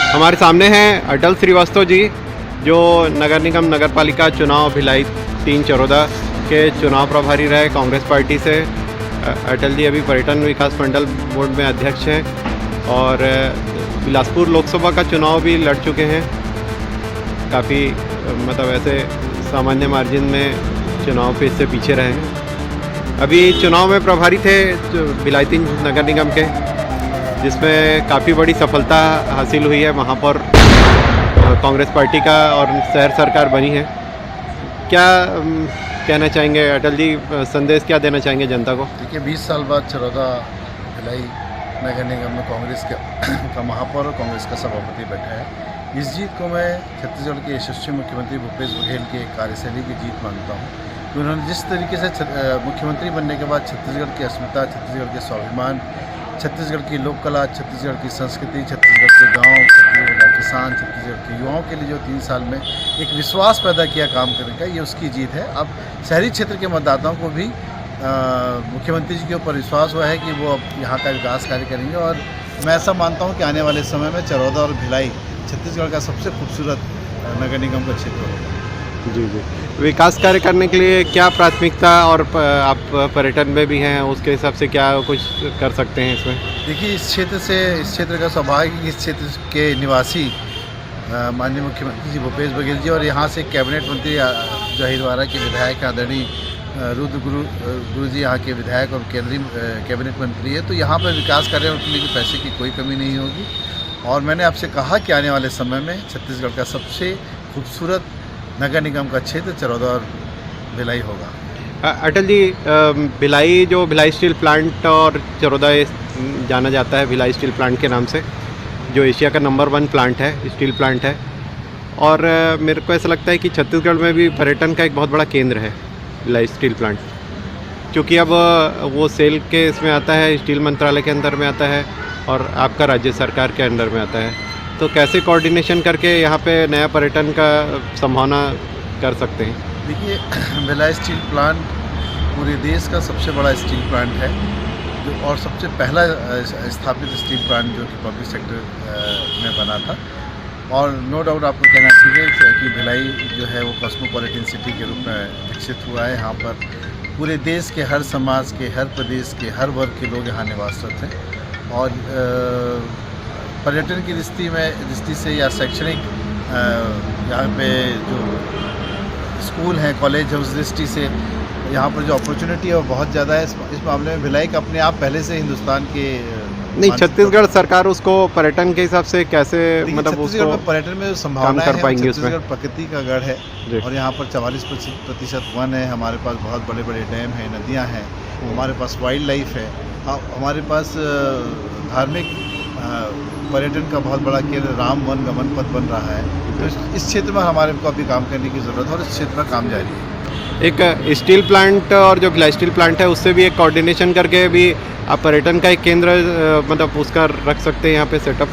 हमारे सामने हैं अटल श्रीवास्तव जी, जो नगर निगम नगर पालिका चुनाव भिलाई 3 चरोदा के चुनाव प्रभारी रहे कांग्रेस पार्टी से। अटल जी अभी पर्यटन विकास मंडल बोर्ड में अध्यक्ष हैं और बिलासपुर लोकसभा का चुनाव भी लड़ चुके हैं। काफ़ी मतलब ऐसे सामान्य मार्जिन में चुनाव पे इससे पीछे रहे हैं। अभी चुनाव में प्रभारी थे भिलाई 3 नगर निगम के, जिसमें काफ़ी बड़ी सफलता हासिल हुई है। वहाँ पर कांग्रेस पार्टी का और शहर सरकार बनी है। क्या कहना चाहेंगे अटल जी, संदेश क्या देना चाहेंगे जनता को? देखिए, 20 साल बाद चरौदा भिलाई नगर निगम में कांग्रेस का महापौर और कांग्रेस का सभापति बैठा है। इस जीत को मैं छत्तीसगढ़ के यशस्वी मुख्यमंत्री भूपेश बघेल के कार्यशैली की जीत मानता हूँ कि उन्होंने जिस तरीके से मुख्यमंत्री बनने के बाद छत्तीसगढ़ की अस्मिता, छत्तीसगढ़ के स्वाभिमान, छत्तीसगढ़ की लोक कला, छत्तीसगढ़ की संस्कृति, छत्तीसगढ़ के गांव, छत्तीसगढ़ का किसान, छत्तीसगढ़ के युवाओं के लिए जो 3 साल में एक विश्वास पैदा किया काम करने का, ये उसकी जीत है। अब शहरी क्षेत्र के मतदाताओं को भी मुख्यमंत्री जी के ऊपर विश्वास हुआ है कि वो अब यहाँ का विकास कार्य करेंगे और मैं ऐसा मानता हूँ कि आने वाले समय में चरौदा और भिलाई छत्तीसगढ़ का सबसे खूबसूरत नगर निगम का क्षेत्र होगा। जी जी, विकास कार्य करने के लिए क्या प्राथमिकता, और आप पर्यटन में भी हैं, उसके हिसाब से क्या कुछ कर सकते हैं इसमें? देखिए, इस क्षेत्र का सौभाग्य है कि इस क्षेत्र के निवासी माननीय मुख्यमंत्री जी भूपेश बघेल जी और यहाँ से कैबिनेट मंत्री जहीरवाड़ा के विधायक आदरणीय रुद्र गुरु जी यहाँ के विधायक और केंद्रीय कैबिनेट मंत्री है। तो यहाँ पर विकास कार्यों के लिए पैसे की कोई कमी नहीं होगी और मैंने आपसे कहा कि आने वाले समय में छत्तीसगढ़ का सबसे खूबसूरत नगर निगम का क्षेत्र चरौदा और भिलाई होगा। अटल जी, भिलाई स्टील प्लांट और चरौदा जाना जाता है भिलाई स्टील प्लांट के नाम से, जो एशिया का नंबर 1 प्लांट है, स्टील प्लांट है। और मेरे को ऐसा लगता है कि छत्तीसगढ़ में भी पर्यटन का एक बहुत बड़ा केंद्र है भिलाई स्टील प्लांट, क्योंकि अब वो सेल के इसमें आता है, स्टील मंत्रालय के अंदर में आता है और आपका राज्य सरकार के अंडर में आता है। तो कैसे कोऑर्डिनेशन करके यहाँ पे नया पर्यटन का संभावना कर सकते हैं? देखिए, भिलाई स्टील प्लांट पूरे देश का सबसे बड़ा स्टील प्लांट है जो और सबसे पहला स्थापित स्टील प्लांट जो कि पब्लिक सेक्टर में बना था। और नो डाउट आपको कहना चाहिए कि भिलाई जो है वो कॉस्मोपॉलिटन सिटी के रूप में विकसित हुआ है। यहाँ पर पूरे देश के हर समाज के, हर प्रदेश के, हर वर्ग के लोग यहाँ निवासरत हैं और पर्यटन की दृष्टि से या शैक्षणिक यहाँ पे जो स्कूल हैं, कॉलेज है, उस दृष्टि से यहाँ पर जो अपॉर्चुनिटी है वो बहुत ज़्यादा है। इस मामले में भिलाई का अपने आप पहले से हिंदुस्तान के नहीं, छत्तीसगढ़ सरकार उसको पर्यटन के हिसाब से कैसे मतलब उसको पर्यटन में संभावना कर पाएंगे? उसमें छत्तीसगढ़ प्रकृति का गढ़ है और यहाँ पर 44% वन है। हमारे पास बहुत बड़े बड़े डैम हैं, नदियाँ हैं, हमारे पास वाइल्ड लाइफ है, हमारे पास धार्मिक पर्यटन का बहुत बड़ा केंद्र राम वन गमन पथ बन रहा है। तो इस क्षेत्र में हमारे को अभी काम करने की ज़रूरत है और इस क्षेत्र में काम जारी है। एक स्टील प्लांट और जो भिलाई स्टील प्लांट है उससे भी एक कोऑर्डिनेशन करके भी आप पर्यटन का एक केंद्र मतलब उसका रख सकते हैं यहाँ पे सेटअप,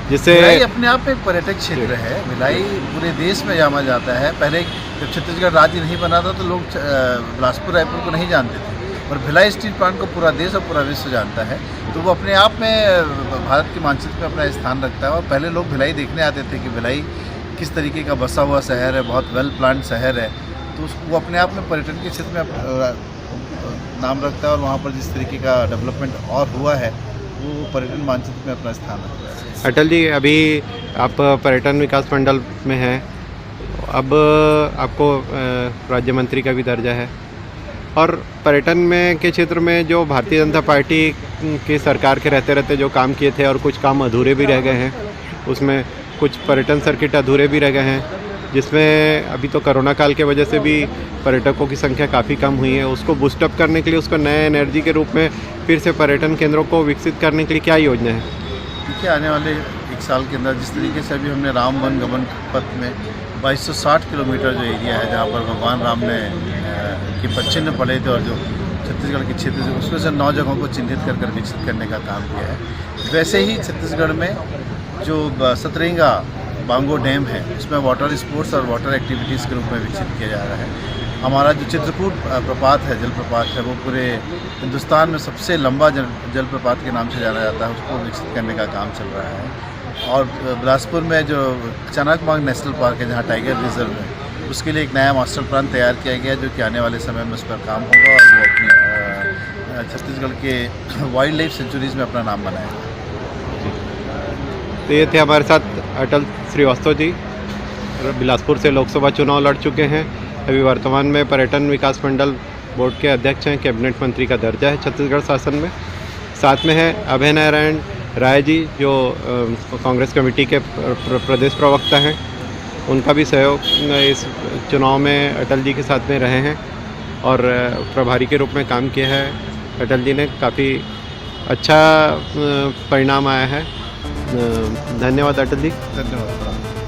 जिससे भिलाई अपने आप में एक पर्यटक क्षेत्र है। भिलाई पूरे देश में जाना जाता है। पहले जब छत्तीसगढ़ राज्य नहीं बना था तो लोग बिलासपुर रायपुर को नहीं जानते थे, और भिलाई स्टील प्लांट को पूरा देश और पूरा विश्व जानता है। तो वो अपने आप में भारत के मानचित्र में अपना स्थान रखता है। और पहले लोग भिलाई देखने आते थे कि भिलाई किस तरीके का बसा हुआ शहर है, बहुत वेल प्लान्ड शहर है। तो वो अपने आप में पर्यटन के क्षेत्र में नाम रखता है और वहाँ पर जिस तरीके का डेवलपमेंट और हुआ है वो पर्यटन मानचित्र में अपना स्थान रखता है। अटल जी, अभी आप पर्यटन विकास मंडल में हैं, अब आपको राज्य मंत्री का भी दर्जा है और पर्यटन में के क्षेत्र में जो भारतीय जनता पार्टी की सरकार के रहते रहते जो काम किए थे और कुछ काम अधूरे भी रह गए हैं, उसमें कुछ पर्यटन सर्किट अधूरे भी रह गए हैं, जिसमें अभी तो कोरोना काल के वजह से भी पर्यटकों की संख्या काफ़ी कम हुई है। उसको बूस्टअप करने के लिए, उसको नए एनर्जी के रूप में फिर से पर्यटन केंद्रों को विकसित करने के लिए क्या योजना है? देखिए, आने वाले 1 साल के अंदर जिस तरीके से अभी हमने राम वन गमन पथ में 2260 किलोमीटर जो एरिया है जहाँ पर भगवान राम ने के पश्चिम में पड़े थे और जो छत्तीसगढ़ के क्षेत्र से उसमें से 9 जगहों को चिन्हित कर विकसित करने का काम किया है। वैसे ही छत्तीसगढ़ में जो सतरंगा बांगो डैम है उसमें वाटर स्पोर्ट्स और वाटर एक्टिविटीज़ के रूप में विकसित किया जा रहा है। हमारा जो चित्रकूट प्रपात है, जलप्रपात है, वो पूरे हिंदुस्तान में सबसे लंबा जलप्रपात के नाम से जाना जाता है, उसको विकसित करने का काम चल रहा है। और बिलासपुर में जो चनाकबाग नेशनल पार्क है जहाँ टाइगर रिजर्व है, उसके लिए एक नया मास्टर प्लान तैयार किया गया जो कि आने वाले समय में उस पर काम होगा और वो अपने छत्तीसगढ़ के वाइल्ड लाइफ सेंचुरीज़ में अपना नाम बनाएगा। तो ये थे हमारे साथ अटल श्रीवास्तव जी, बिलासपुर से लोकसभा चुनाव लड़ चुके हैं। अभी वर्तमान में पर्यटन विकास मंडल बोर्ड के अध्यक्ष हैं, कैबिनेट मंत्री का दर्जा है छत्तीसगढ़ शासन में। साथ में है अभय नारायण राय जी जो कांग्रेस कमेटी के प्रदेश प्रवक्ता हैं, उनका भी सहयोग इस चुनाव में अटल जी के साथ में रहे हैं और प्रभारी के रूप में काम किया है अटल जी ने। काफ़ी अच्छा परिणाम आया है। धन्यवाद अटल जी। धन्यवाद।